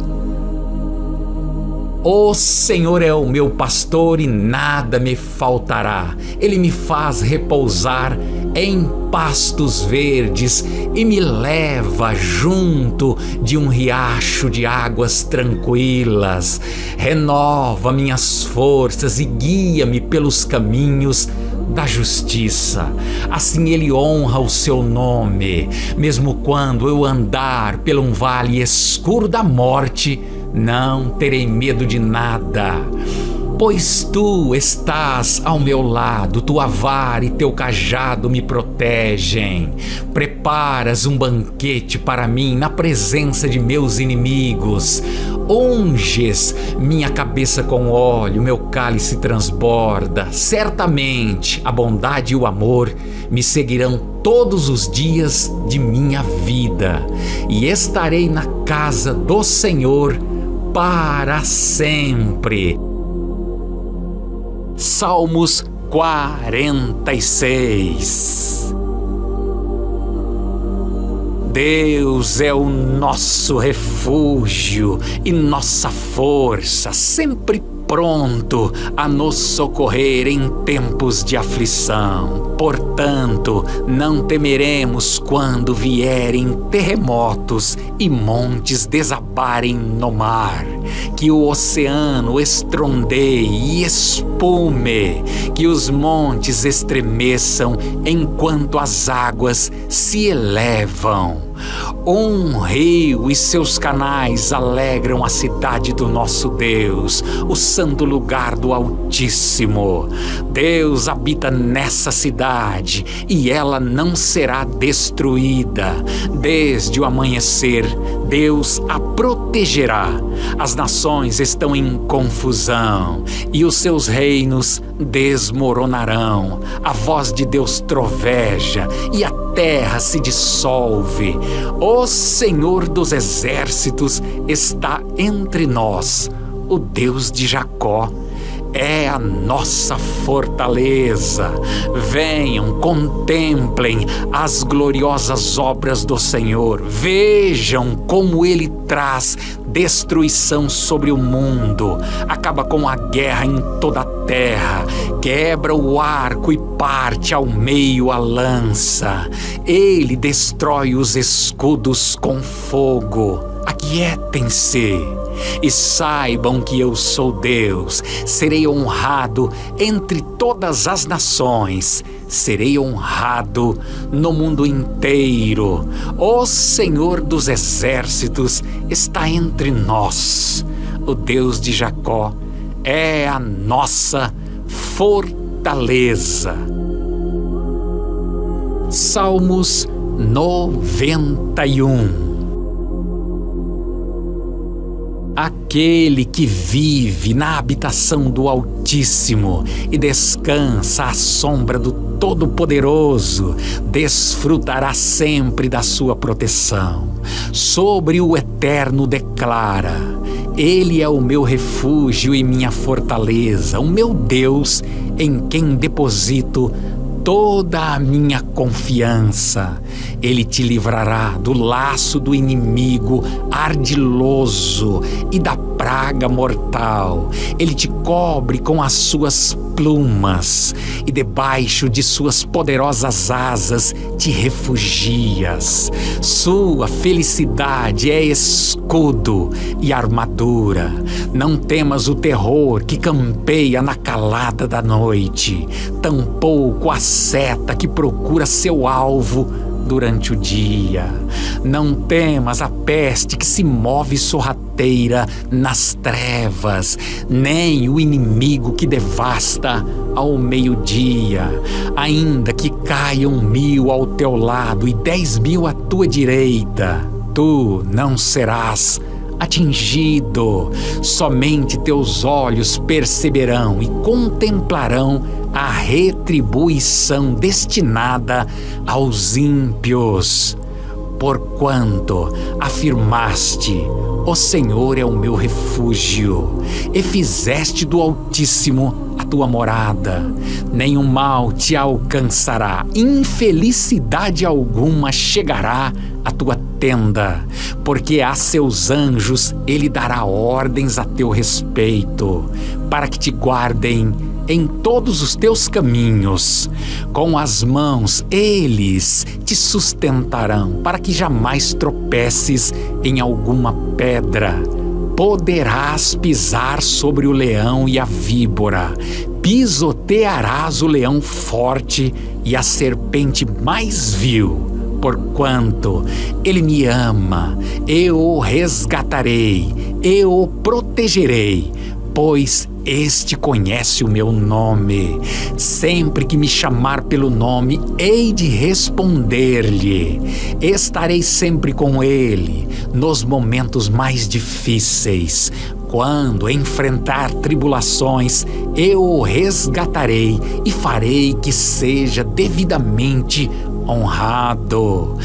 O Senhor é o meu pastor e nada me faltará. Ele me faz repousar em pastos verdes e me leva junto de um riacho de águas tranquilas. Renova minhas forças e guia-me pelos caminhos da justiça. Assim ele honra o seu nome. Mesmo quando eu andar por um vale escuro da morte, não terei medo de nada, Pois tu estás ao meu lado, tua vara e teu cajado me protegem. Preparas um banquete para mim na presença de meus inimigos. Unges minha cabeça com óleo, meu cálice transborda. Certamente a bondade e o amor me seguirão todos os dias de minha vida, e estarei na casa do Senhor para sempre. Salmos 46. Deus é o nosso refúgio e nossa força, sempre pronto a nos socorrer em tempos de aflição. Portanto, não temeremos quando vierem terremotos e montes desabarem no mar, que o oceano estrondeie e espume, que os montes estremeçam enquanto as águas se elevam. Um rio e seus canais alegram a cidade do nosso Deus, o santo lugar do Altíssimo. Deus habita nessa cidade e ela não será destruída. Desde o amanhecer, Deus a protegerá. As nações estão em confusão e os seus reinos desmoronarão. A voz de Deus troveja e a terra se dissolve. O Senhor dos exércitos está entre nós. O Deus de Jacó é a nossa fortaleza. Venham, contemplem as gloriosas obras do Senhor. Vejam como Ele traz destruição sobre o mundo, acaba com a guerra em toda a terra, quebra o arco e parte ao meio a lança. Ele destrói os escudos com fogo. Aquietem-se e saibam que eu sou Deus. Serei honrado entre todas as nações. Serei honrado no mundo inteiro. O Senhor dos exércitos está entre nós. O Deus de Jacó é a nossa fortaleza. Salmos 91. Aquele que vive na habitação do Altíssimo e descansa à sombra do Todo-Poderoso, desfrutará sempre da sua proteção. Sobre o Eterno declara: Ele é o meu refúgio e minha fortaleza, o meu Deus em quem deposito toda a minha confiança. Ele te livrará do laço do inimigo ardiloso e da praga mortal. Ele te cobre com as suas plumas e debaixo de suas poderosas asas te refugias. Sua felicidade é escudo e armadura. Não temas o terror que campeia na calada da noite, tampouco a seta que procura seu alvo durante o dia. Não temas a peste que se move sorrateira nas trevas, nem o inimigo que devasta ao meio-dia. Ainda que caiam 1000 ao teu lado e 10.000 à tua direita, tu não serás atingido. Somente teus olhos perceberão e contemplarão a retribuição destinada aos ímpios. Porquanto afirmaste: o Senhor é o meu refúgio, e fizeste do Altíssimo a tua morada, nenhum mal te alcançará, infelicidade alguma chegará à tua tenda, porque a seus anjos ele dará ordens a teu respeito, para que te guardem em todos os teus caminhos. Com as mãos eles te sustentarão, para que jamais tropeces em alguma pedra. Poderás pisar sobre o leão e a víbora, pisotearás o leão forte e a serpente mais vil. Porquanto ele me ama, eu o resgatarei, eu o protegerei, pois Este conhece o meu nome. Sempre que me chamar pelo nome, hei de responder-lhe. Estarei sempre com ele nos momentos mais difíceis. Quando enfrentar tribulações, eu o resgatarei e farei que seja devidamente honrado.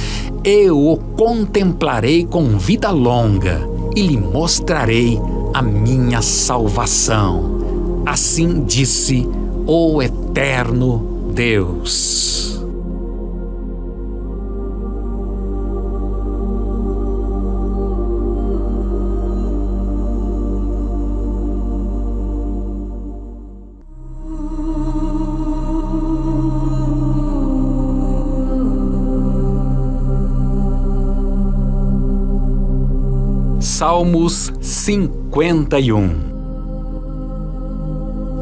Eu o contemplarei com vida longa e lhe mostrarei a minha salvação. Assim disse o eterno Deus. Salmos 51.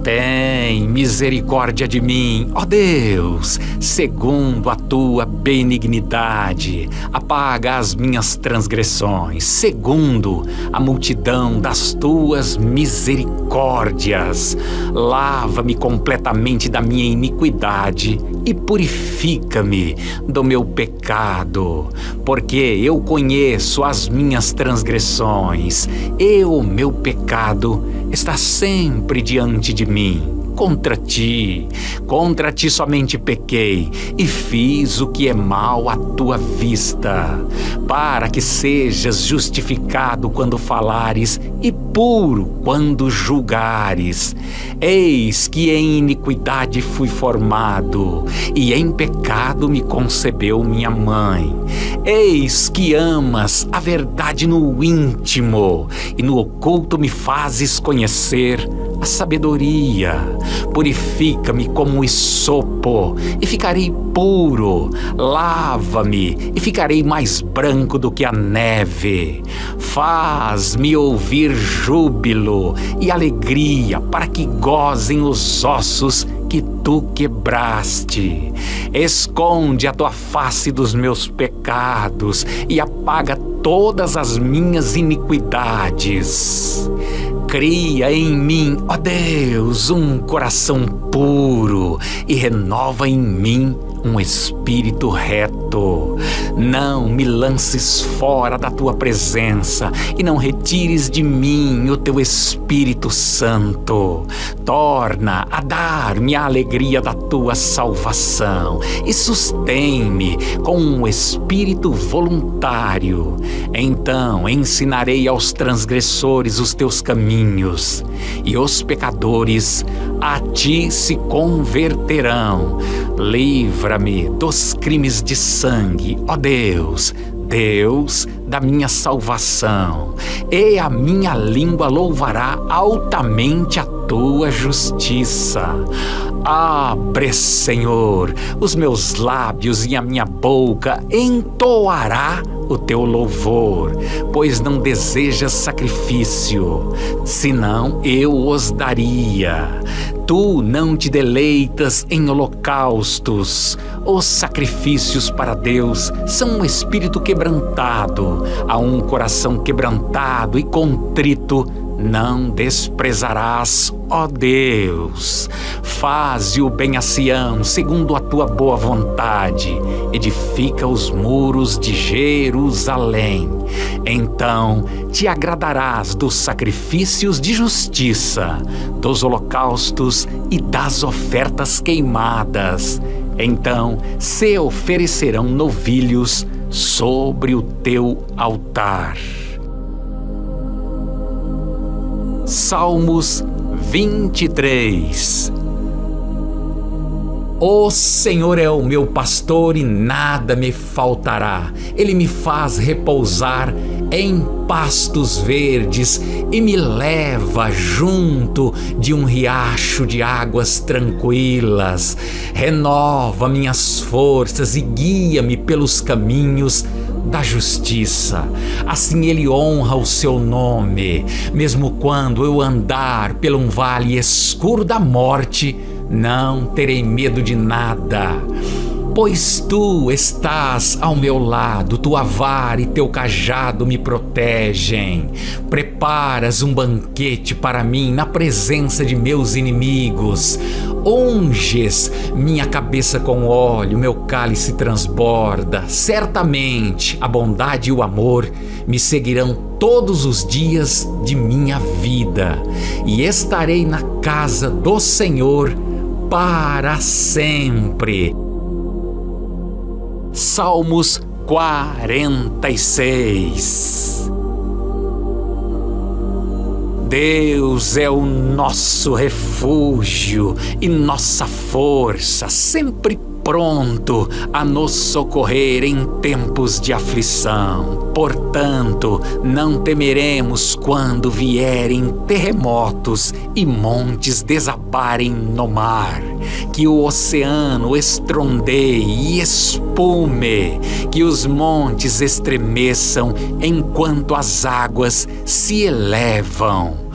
Tem misericórdia de mim, ó Deus, segundo a tua benignidade. Apaga as minhas transgressões, segundo a multidão das tuas misericórdias. Lava-me completamente da minha iniquidade e purifica-me do meu pecado, porque eu conheço as minhas transgressões e o meu pecado está sempre diante de mim. Contra ti somente pequei e fiz o que é mal à tua vista, para que sejas justificado quando falares e puro quando julgares. Eis que em iniquidade fui formado, e em pecado me concebeu minha mãe. Eis que amas a verdade no íntimo, e no oculto me fazes conhecer a sabedoria. Purifica-me como esopo e ficarei puro. Lava-me e ficarei mais branco do que a neve. Faz-me ouvir júbilo e alegria, para que gozem os ossos que tu quebraste. Esconde a tua face dos meus pecados e apaga todas as minhas iniquidades. Cria em mim, ó Deus, um coração puro e renova em mim um espírito reto. Não me lances fora da tua presença e não retires de mim o teu Espírito Santo. Torna a dar-me a alegria da tua salvação e sustém-me com um espírito voluntário. Então ensinarei aos transgressores os teus caminhos, e os pecadores a ti se converterão. Livra-me dos crimes de sangue, ó Deus, Deus da minha salvação, e a minha língua louvará altamente a tua justiça. Abre, Senhor, os meus lábios, e a minha boca entoará o teu louvor, pois não desejas sacrifício, senão eu os daria. Tu não te deleitas em holocaustos. Os sacrifícios para Deus são um espírito quebrantado. A um coração quebrantado e contrito não desprezarás, ó Deus. Faze o bem a Sião, segundo a tua boa vontade. Edifica os muros de Jerusalém. Então te agradarás dos sacrifícios de justiça, dos holocaustos e das ofertas queimadas. Então se oferecerão novilhos sobre o teu altar. Salmos 23. O Senhor é o meu pastor e nada me faltará. Ele me faz repousar em pastos verdes e me leva junto de um riacho de águas tranquilas. Renova minhas forças e guia-me pelos caminhos da justiça. Assim ele honra o seu nome. Mesmo quando eu andar por um vale escuro da morte, não terei medo de nada, Pois tu estás ao meu lado, tua vara e teu cajado me protegem. Preparas um banquete para mim na presença de meus inimigos. Unges minha cabeça com óleo, meu cálice transborda. Certamente a bondade e o amor me seguirão todos os dias de minha vida, e estarei na casa do Senhor para sempre. Salmos 46. Deus é o nosso refúgio e nossa força, sempre pronto a nos socorrer em tempos de aflição. Portanto, não temeremos quando vierem terremotos e montes desabarem no mar, que o oceano estrondeie e espume, que os montes estremeçam enquanto as águas se elevam.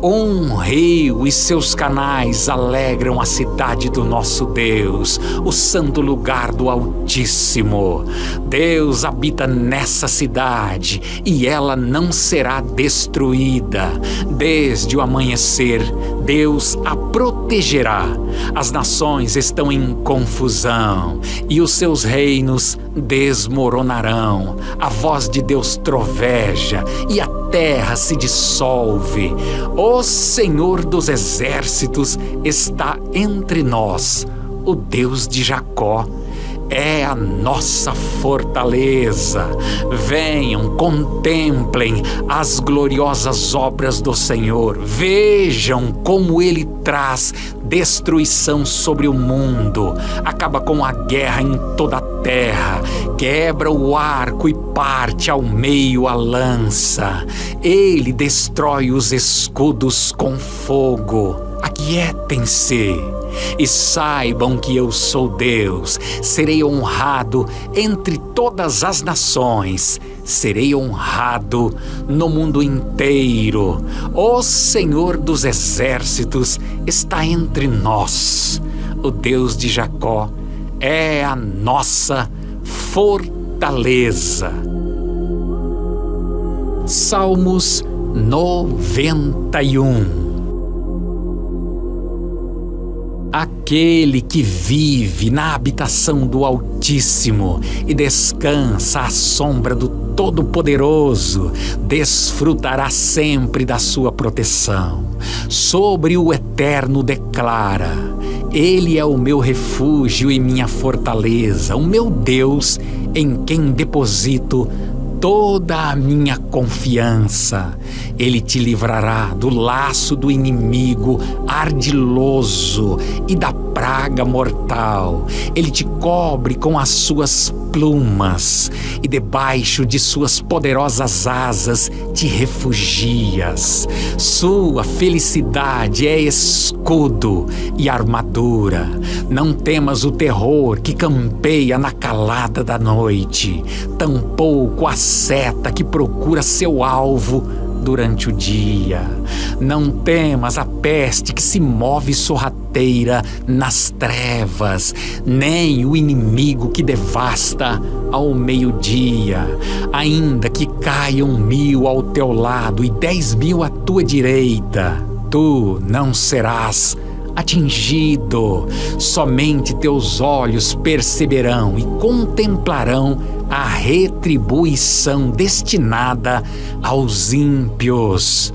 Um rio e seus canais alegram a cidade do nosso Deus, o santo lugar do Altíssimo. Deus habita nessa cidade e ela não será destruída. Desde o amanhecer, Deus a protegerá. As nações estão em confusão e os seus reinos desmoronarão. A voz de Deus troveja e a terra se dissolve. O Senhor dos exércitos está entre nós. O Deus de Jacó é a nossa fortaleza. Venham, contemplem as gloriosas obras do Senhor. Vejam como Ele traz destruição sobre o mundo. Acaba com a guerra em toda a terra. Quebra o arco e parte ao meio a lança. Ele destrói os escudos com fogo. Aquietem-se e saibam que eu sou Deus. Serei honrado entre todas as nações. Serei honrado no mundo inteiro. O Senhor dos exércitos está entre nós. O Deus de Jacó é a nossa fortaleza. Salmos 91. Aquele que vive na habitação do Altíssimo e descansa à sombra do Todo-Poderoso, desfrutará sempre da sua proteção. Sobre o Eterno declara: Ele é o meu refúgio e minha fortaleza, o meu Deus em quem deposito toda a minha confiança. Ele te livrará do laço do inimigo ardiloso e da praga mortal. Ele te cobre com as suas plumas e debaixo de suas poderosas asas te refugias. Sua felicidade é escudo e armadura. Não temas o terror que campeia na calada da noite, tampouco a seta que procura seu alvo durante o dia. Não temas a peste que se move sorrateira nas trevas, nem o inimigo que devasta ao meio-dia. Ainda que caiam 1000 ao teu lado e 10.000 à tua direita, tu não serás atingido. Somente teus olhos perceberão e contemplarão a retribuição destinada aos ímpios.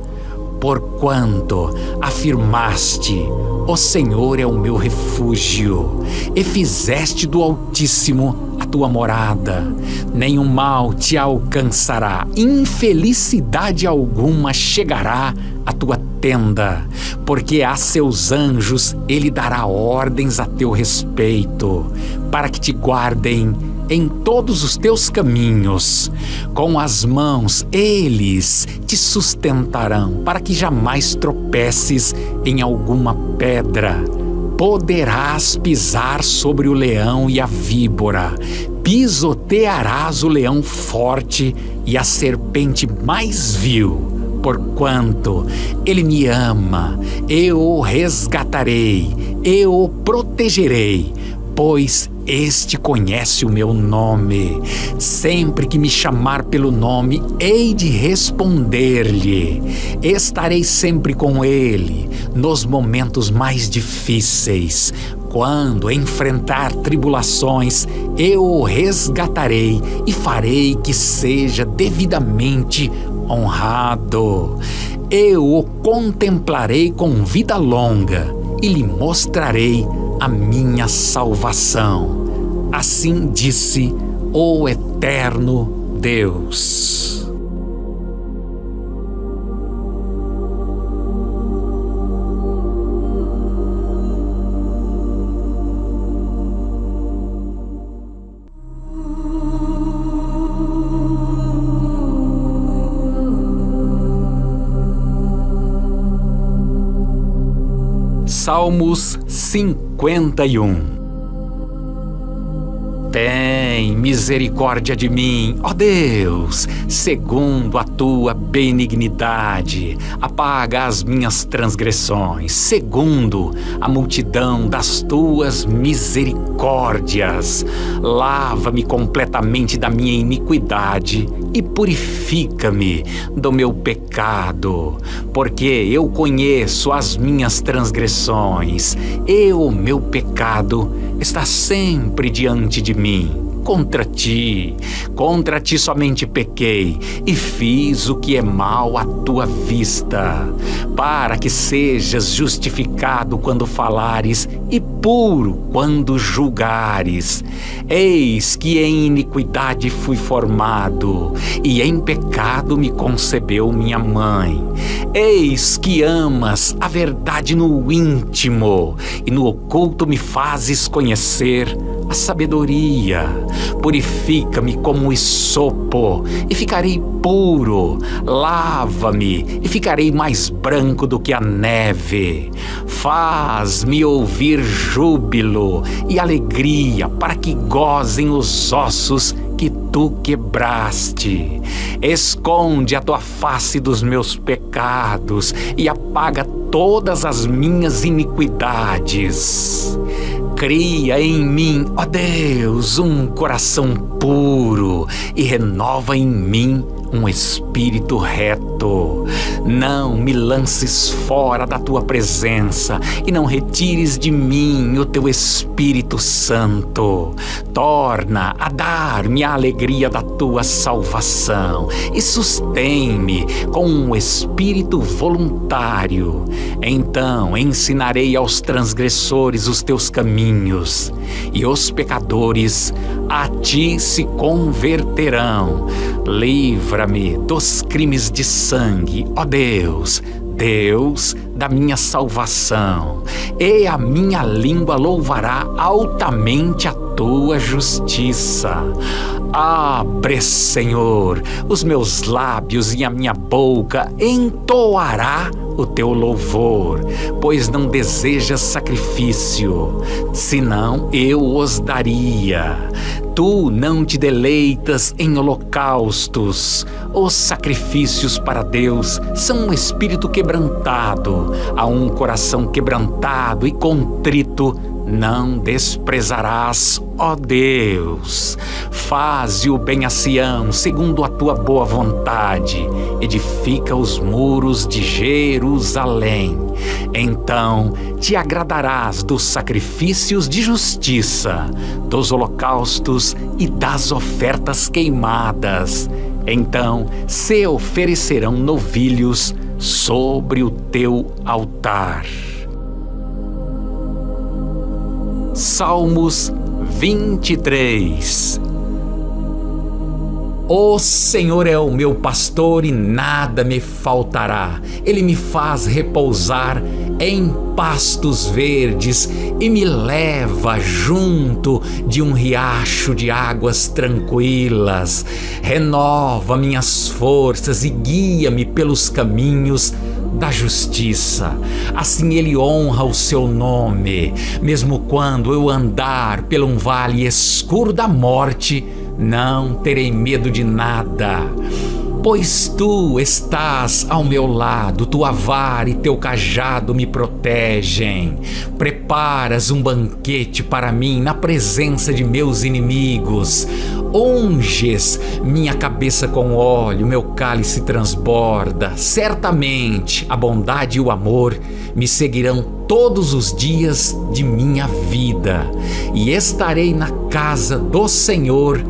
Porquanto afirmaste: o Senhor é o meu refúgio, e fizeste do Altíssimo a tua morada. Nenhum mal te alcançará, infelicidade alguma chegará à tua tenda, porque a seus anjos ele dará ordens a teu respeito, para que te guardem em todos os teus caminhos. Com as mãos eles te sustentarão, para que jamais tropeces em alguma pedra. Poderás pisar sobre o leão e a víbora, pisotearás o leão forte e a serpente mais vil. Porquanto ele me ama, eu o resgatarei, eu o protegerei, pois este conhece o meu nome. Sempre que me chamar pelo nome, hei de responder-lhe. Estarei sempre com ele nos momentos mais difíceis. Quando enfrentar tribulações, eu o resgatarei e farei que seja devidamente honrado. Eu o contemplarei com vida longa e lhe mostrarei a minha salvação. Assim disse o eterno Deus. Salmos 51. Tem misericórdia de mim, ó Deus, segundo a tua benignidade. Apaga as minhas transgressões, segundo a multidão das tuas misericórdias. Lava-me completamente da minha iniquidade e purifica-me do meu pecado, porque eu conheço as minhas transgressões e o meu pecado está sempre diante de mim. Contra ti somente pequei e fiz o que é mal à tua vista, para que sejas justificado quando falares e puro quando julgares. Eis que em iniquidade fui formado, e em pecado me concebeu minha mãe. Eis que amas a verdade no íntimo, e no oculto me fazes conhecer a sabedoria. Purifica-me como esopo, e ficarei puro. Lava-me, e ficarei mais branco do que a neve. Faz-me ouvir júbilo e alegria, para que gozem os ossos que tu quebraste. Esconde a tua face dos meus pecados e apaga todas as minhas iniquidades. Cria em mim, ó Deus, um coração puro e renova em mim um espírito reto. Não me lances fora da tua presença e não retires de mim o teu Espírito Santo. Torna a dar-me a alegria da tua salvação e sustém-me com um espírito voluntário. Então ensinarei aos transgressores os teus caminhos, e os pecadores a ti se converterão. Livra-me dos crimes de sangue, ó Deus, Deus da minha salvação, e a minha língua louvará altamente a tua justiça. Abre, Senhor, os meus lábios, e a minha boca entoará o teu louvor, pois não desejas sacrifício, senão eu os daria. Tu não te deleitas em holocaustos. Os sacrifícios para Deus são um espírito quebrantado. A um coração quebrantado e contrito não desprezarás, ó Deus. Faze o bem a Sião, segundo a tua boa vontade. Edifica os muros de Jerusalém. Então te agradarás dos sacrifícios de justiça, dos holocaustos e das ofertas queimadas. Então se oferecerão novilhos sobre o teu altar. Salmos 23. O Senhor é o meu pastor e nada me faltará. Ele me faz repousar em pastos verdes e me leva junto de um riacho de águas tranquilas. Renova minhas forças e guia-me pelos caminhos da justiça. Assim ele honra o seu nome. Mesmo quando eu andar por um vale escuro da morte, não terei medo de nada, Pois tu estás ao meu lado, tua vara e teu cajado me protegem. Preparas um banquete para mim na presença de meus inimigos. Unges minha cabeça com óleo, meu cálice transborda. Certamente a bondade e o amor me seguirão todos os dias de minha vida, e estarei na casa do Senhor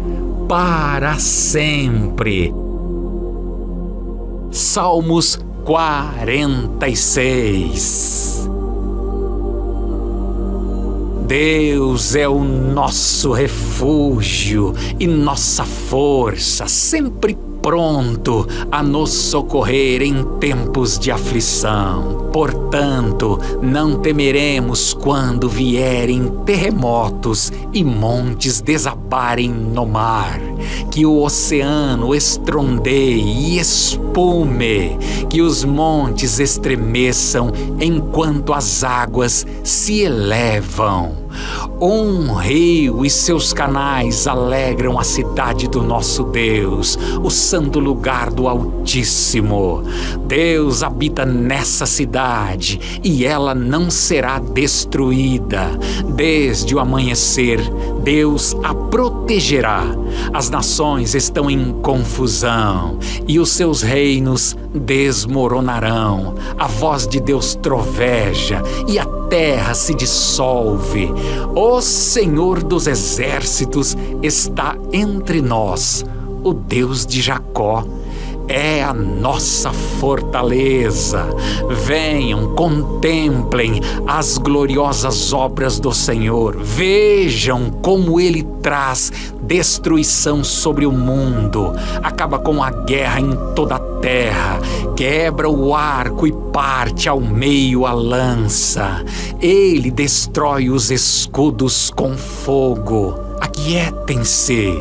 para sempre. Salmos 46. Deus é o nosso refúgio e nossa força, sempre pronto a nos socorrer em tempos de aflição. Portanto, não temeremos quando vierem terremotos e montes desabarem no mar, que o oceano estrondeie e espume, que os montes estremeçam enquanto as águas se elevam. Um rio e seus canais alegram a cidade do nosso Deus, o santo lugar do Altíssimo. Deus habita nessa cidade e ela não será destruída. Desde o amanhecer, Deus a protegerá. As nações estão em confusão e os seus reinos desmoronarão. A voz de Deus troveja e a terra se dissolve. O Senhor dos exércitos está entre nós. O Deus de Jacó é a nossa fortaleza. Venham, contemplem as gloriosas obras do Senhor. Vejam como Ele traz destruição sobre o mundo. Acaba com a guerra em toda a terra. Quebra o arco e parte ao meio a lança. Ele destrói os escudos com fogo. Aquietem-se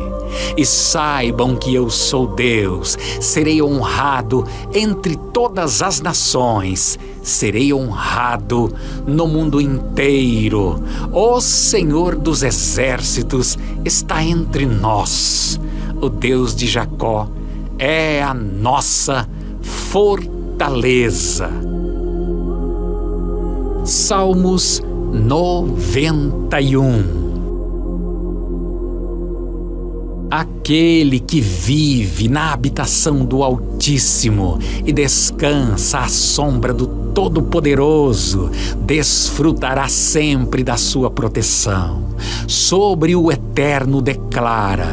e saibam que eu sou Deus. Serei honrado entre todas as nações. Serei honrado no mundo inteiro. O Senhor dos exércitos está entre nós. O Deus de Jacó é a nossa fortaleza. Salmos 91. Aquele que vive na habitação do Altíssimo e descansa à sombra do Todo-Poderoso, desfrutará sempre da sua proteção. Sobre o Eterno declara: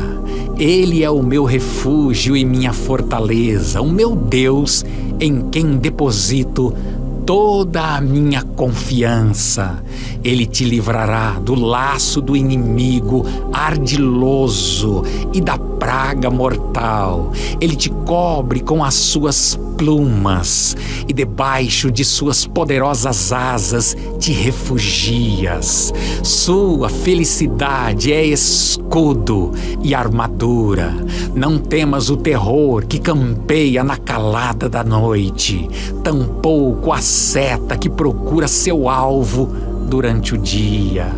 Ele é o meu refúgio e minha fortaleza, o meu Deus em quem deposito toda a minha confiança. Ele te livrará do laço do inimigo ardiloso e da praga mortal. Ele te cobre com as suas plumas e debaixo de suas poderosas asas te refugias. Sua felicidade é escudo e armadura. Não temas o terror que campeia na calada da noite, tampouco a seta que procura seu alvo durante o dia.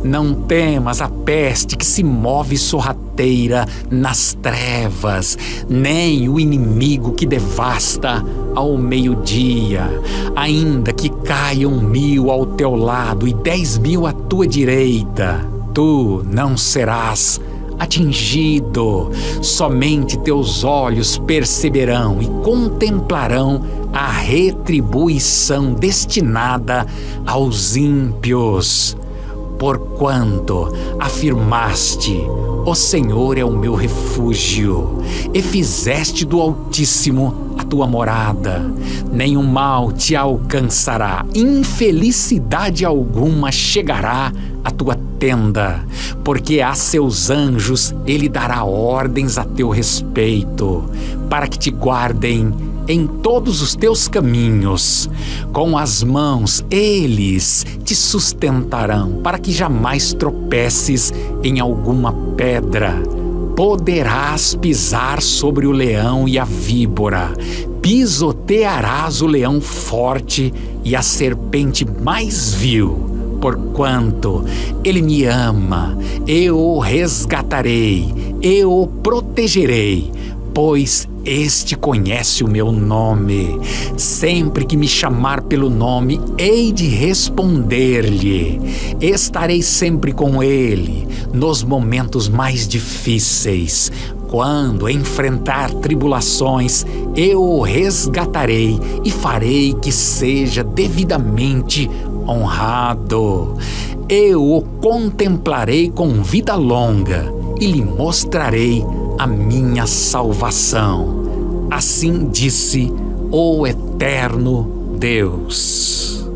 Não temas a peste que se move sorrateira nas trevas, nem o inimigo que devasta ao meio-dia. Ainda que caiam 1000 ao teu lado e 10.000 à tua direita, tu não serás atingido. Somente teus olhos perceberão e contemplarão a retribuição destinada aos ímpios. Porquanto afirmaste: o Senhor é o meu refúgio, e fizeste do Altíssimo a tua morada. Nenhum mal te alcançará, infelicidade alguma chegará à tua tenda, porque a seus anjos ele dará ordens a teu respeito, para que te guardem em todos os teus caminhos. Com as mãos eles te sustentarão, para que jamais tropeces em alguma pedra. Poderás pisar sobre o leão e a víbora, pisotearás o leão forte e a serpente mais vil. Porquanto ele me ama, eu o resgatarei, eu o protegerei, pois Este conhece o meu nome. Sempre que me chamar pelo nome, hei de responder-lhe. Estarei sempre com ele nos momentos mais difíceis. Quando enfrentar tribulações, eu o resgatarei e farei que seja devidamente honrado. Eu o contemplarei com vida longa e lhe mostrarei a minha salvação. Assim disse o eterno Deus.